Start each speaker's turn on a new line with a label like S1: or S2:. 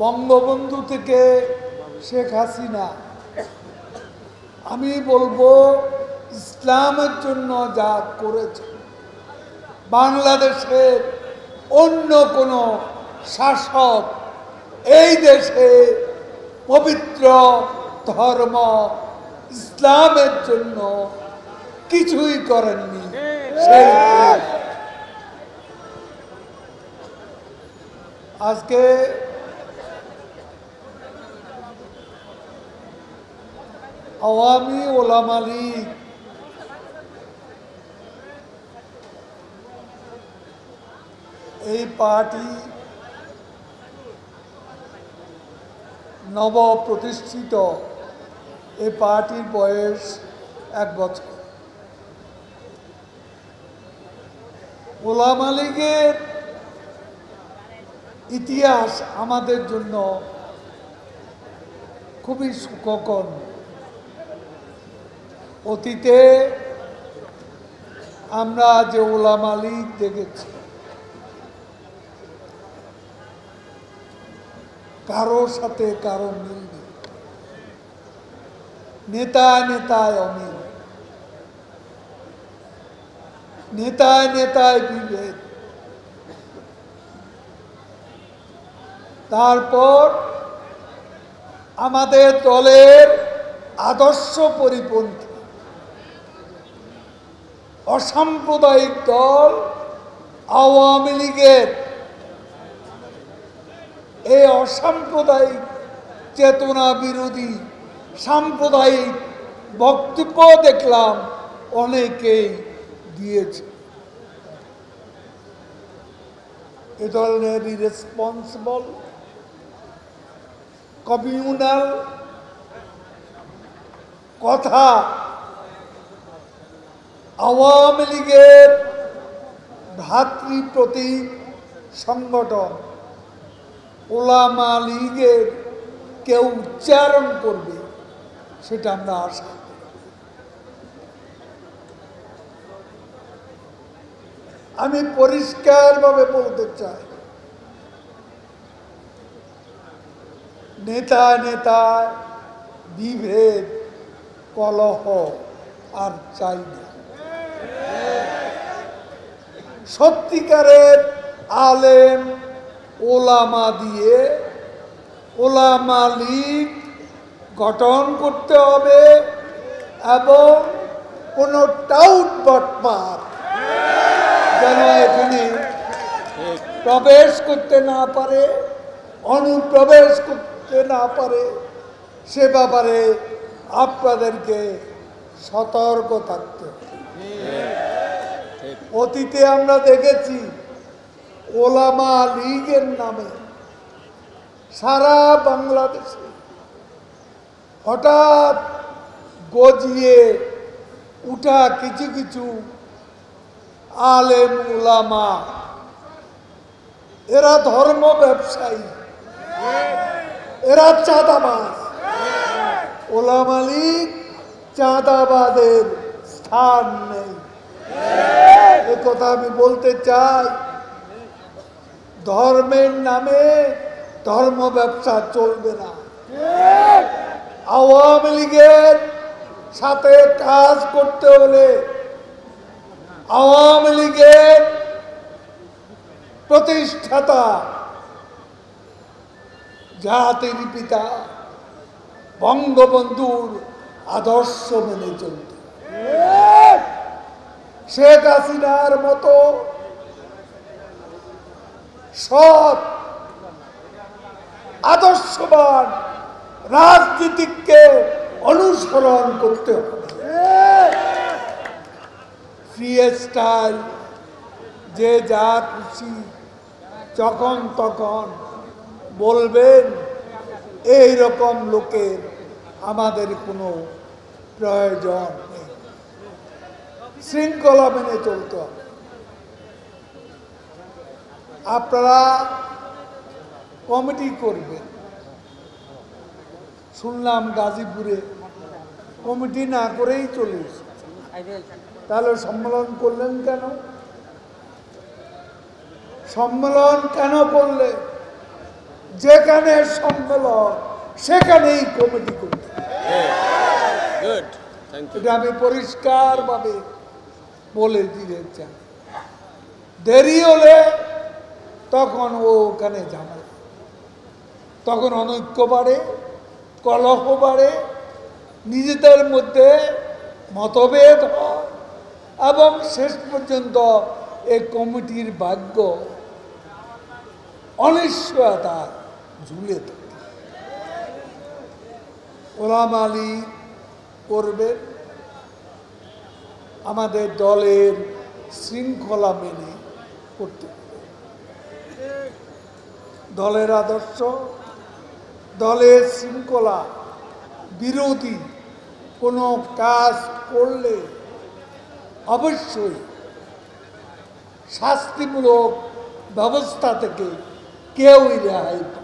S1: বঙ্গবন্ধু থেকে শেখ হাসিনা, আমি বলবো ইসলামের জন্য যা করেছে, বাংলাদেশের অন্য কোনো শাসক এই দেশে পবিত্র ধর্ম ইসলামের জন্য কিছুই করেননি। আজকে আওয়ামী ওলামা লীগ এই পার্টি নব প্রতিষ্ঠিত, এই পার্টির বয়স 1 বছর। ওলামা লীগের ইতিহাস আমাদের জন্য খুবই সুখকর। অতীতে আমরা যে ওলামা লীগ দেখেছি, কারোর সাথে কারো মিল নেই, নেতায় নেতায় অমিল, নেতায় নেতায় বিভেদ। তারপর আমাদের দলের আদর্শ পরিপন্থী অসাম্প্রদায়িক দল আওয়ামী লীগের এই অসাম্প্রদায়িক চেতনা বিরোধী সাম্প্রদায়িক বক্তব্য দেখলাম অনেকেই দিয়েছে। এ ধরনের ইরেসপন্সিবল কমিউনাল কথা আওয়ামী লীগের ভ্রাতৃপ্রতীক সংগঠন ওলামা লীগের কেউ উচ্চারণ করবে, সেটা আমরা আশা করি। আমি পরিষ্কারভাবে বলতে চাই, নেতা নেতা বিভেদ কলহ আর চাই না। সত্যিকারের আলেম ওলামা দিয়ে ওলামা লীগ গঠন করতে হবে এবং কোনো টাউট বটপার যেন এখানে প্রবেশ করতে না পারে, অনুপ্রবেশ করতে না পারে, সে ব্যাপারে আপনাদেরকে সতর্ক থাকতে হবে। অতীতে আমরা দেখেছি ওলামা লীগের নামে সারা বাংলাদেশে হঠাৎ গজিয়ে উঠা কিছু কিছু আলেম ওলামা, এরা ধর্ম ব্যবসায়ী, এরা চাঁদাবাজ। ওলামা লীগ চাঁদাবাদের স্থান নেই, এ কথা আমি বলতে চাই। ধর্মের নামে ধর্ম ব্যবসা চলবে না। আওয়ামী লীগের সাথে কাজ করতে হলে আওয়ামী লীগের প্রতিষ্ঠাতা জাতির পিতা বঙ্গবন্ধুর আদর্শ মেনে চলতে, শেখ হাসিনার মতো সৎ আদর্শবান রাজনীতিককে অনুসরণ করতে হবে। ফ্রি স্টাইল যে যা খুশি যখন তখন বলবেন, এই রকম লোকের আমাদের কোনো প্রয়োজন নেই। শৃঙ্খলা মেনে চলতে হবে। আপনারা কমিটি করবেন, শুনলাম গাজীপুরে কমিটি না করেই চলে এসেছে, তাহলে সম্মেলন করলেন কেন? সম্মেলন কেন করলে? যেখানে সম্মেলন সেখানেই কমিটি করতে হবে। এটা আমি পরিষ্কারভাবে বলে দিতে চাই। দেরি হলে তখন ওখানে ঝামেলা, তখন অনৈক্য বাড়ে, কলহ বাড়ে, নিজেদের মধ্যে মতভেদ হয় এবং শেষ পর্যন্ত এই কমিটির ভাগ্য অনিশ্চয়তা ঝুলে থাকে। ওলামা আলী করবেন, আমাদের দলের শৃঙ্খলা মেনে করতে হবে। দলের আদর্শ, দলের শৃঙ্খলা বিরোধী কোনো কাজ করলে অবশ্যই শাস্তিমূলক ব্যবস্থা থেকে কেউই রেহাই পাবে না।